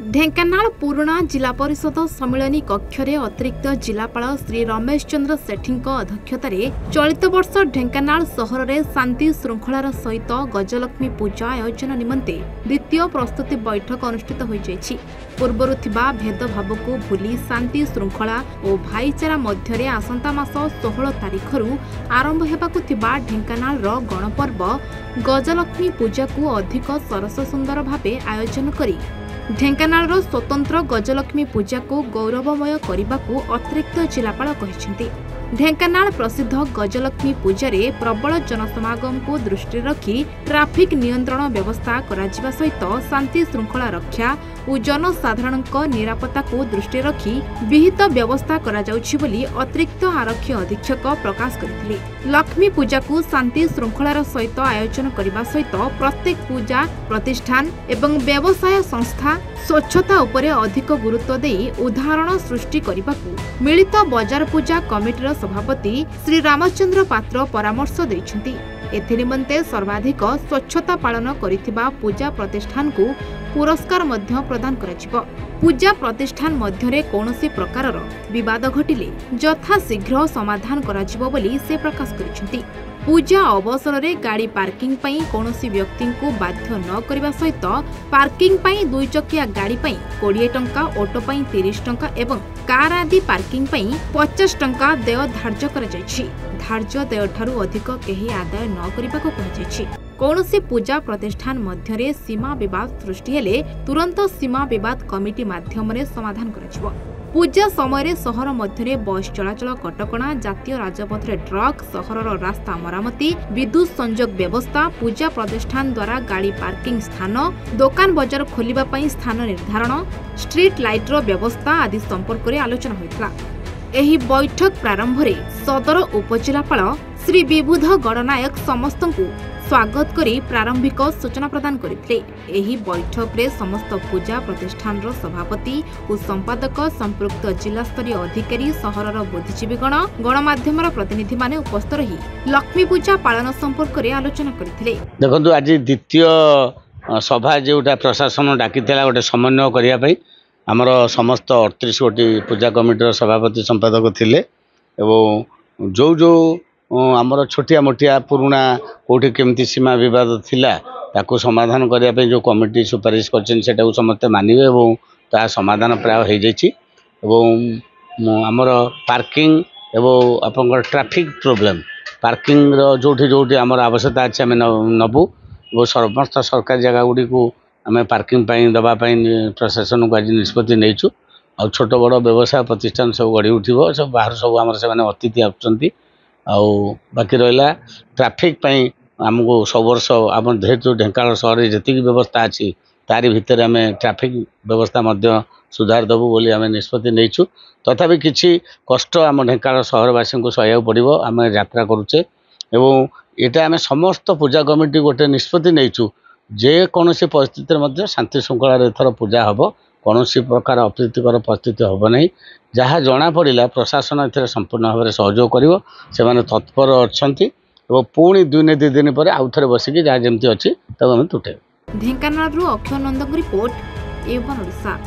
ढेंकानाल पुराणा जिला परिषद सम्मिलनी कक्षरे अतिरिक्त जिलापाल श्री रमेश चंद्र सेठी अध्यक्षतार चलित वर्ष ढेंकानाल सहर में शांति श्रृंखलार सहित गजलक्ष्मी पूजा आयोजन निमंते द्वितीय प्रस्तुति बैठक अनुष्ठित हो जायछि। पूर्वरु थिबा भेदभाव को भूली शांति श्रृंखला और भाईचारा मध्य आसंता मास 16 तारिखरु आरंभ हेबाकु थिबा ढेंकानाल रो गणपर्व गजलक्ष्मी पूजा को अधिक सरस सुंदर भावे आयोजन करी ढेंकानाल रो स्वतंत्र गजलक्ष्मी पूजा को गौरवमय करने को अतिरिक्त जिलापाल कहते। ढेंकानाल प्रसिद्ध गजलक्ष्मी पूजा प्रबल जनसमागम को दृष्टि रखी ट्राफिक नियंत्रण व्यवस्था करा सहित शांति श्रृंखला रक्षा और जनसाधारण निरापत्ता को दृष्टि रखी विहित व्यवस्था करा जाउछि बोली अतिरिक्त आरक्षी अधीक्षक प्रकाश करथिले। लक्ष्मी पूजा को शांति श्रृंखलार सहित आयोजन करने सहित प्रत्येक पूजा प्रतिष्ठान एवं व्यवसाय संस्था स्वच्छता उपरे अधिक गुरुत्व देई उदाहरण सृष्टि करने मिलित बजार पूजा कमिटीर सभापति श्री रामचंद्र पात्र परामर्श दैछन्ति। एथि निमंते सर्वाधिक स्वच्छता पालन करिथिबा पूजा प्रतिष्ठान को पुरस्कार मध्य प्रदान कराजिबो। पूजा प्रतिष्ठान मध्यरे कोनोसी प्रकारर विवाद घटिले यथा शीघ्र समाधान कराजिबो बोली से प्रकाश करिसेंति। पूजा अवसर में गाड़ी पार्किंग पई कोनोसी व्यक्ति को बाध्य न करबा सहित पार्किंग पई 2 चकिया गाड़ी पई 20 टंका, ऑटो पई 30 टंका एवं कार आदि पार्किंग पई 50 टंका देय धार्य करा जायछि। धार्य देय ठारू अधिक केही आदाय न करबाको कहजायछि। कौनसी पूजा प्रतिष्ठान मध्यरे सीमा विवाद सृष्टि हेले तुरंत सीमा विवाद कमिटी माध्यम समाधान कराजिबो। पूजा समय सहर मध्य बस चलाचल कटकणा, जातीय राजपथ ट्रक, सहरर रास्ता मरामती, विद्युत संजोग व्यवस्था, पूजा प्रतिष्ठान द्वारा गाड़ी पार्किंग स्थान, दुकान बजार खोलिबा पई स्थान निर्धारण, स्ट्रीट लाइटर व्यवस्था आदि संपर्क में आलोचना होइतला। एही बैठक प्रारंभ रे सदर उपजिलापाल श्री विबुध गणनायक समस्त स्वागत करी प्रारंभिक सूचना प्रदान करथिले। एही बैठक रे समस्त पूजा प्रतिष्ठान रो सभापति और संपादक, संपृक्त जिला स्तरीय अधिकारी, सहरर बुद्धिजीवीगण, गणमाध्यमर प्रतिनिधि माने उपस्थित रही लक्ष्मी पूजा पालन संपर्क रे आलोचना करथिले। देखंतु आज द्वितीय सभा जोटा प्रशासन डाकिथिला गोटे समन्वय करिया पई हमर समस्त 38 गोटी पूजा कमिटीर सभापति संपादक थिले एवं जो आमर छोटिया मोटिया पुराणा कोठी केमती सीमा विवाद थिला ताको समाधान करिया पे जो कमिटी सुपारिश करछन सेटा को समस्त मानिबे एवं ता समाधान प्राय हो जायछि। एवं आमर पार्किंग एवं आपनकर ट्रैफिक प्रॉब्लम पार्किंग रो जोठी आमर आवश्यकता अछि हम नबु वो समस्त सरकारी जगह गुडी को आम पार्किंग पाई दबा पाई प्रशासन को आज निष्पत्ति नहींचु। आ छोट बड़ व्यवसाय प्रतिष्ठान सब गढ़ी उठिबो सब बाहर सब आमर से अतिथि आउछंती। आउ बाकी रहा ट्रैफिक पाई आमको सब वर्ष आम जेहेतु ढेंकानाल सहर जी व्यवस्था अच्छी तारी भितर आम ट्रैफिक व्यवस्था मध्य सुधार देबू बोली आम निष्पत्ति नहींचु। तथापि किछि कष्ट आम ढेंकानाल सहरवासी को सहयोग पड़ो आम यात्रा करुचे एवं यहाँ आम समस्त पूजा कमिटी गोटे निष्पत्ति नहींचु जेकोसी परिस्थिति शांति श्रृंखलार एथर पूजा हम कौन प्रकार अप्रीतिकर परिस्थिति हम ना जहाँ जना पड़ा प्रशासन ए संपूर्ण भाव में सहयोग कर तत्पर अच्छा पुणी 2 दिन पर आउ थे बसिकी जहाँ जमी अच्छी तब आम तुटे। ढेंकानाल अक्षय नंद रिपोर्ट, A1 ओडिशा।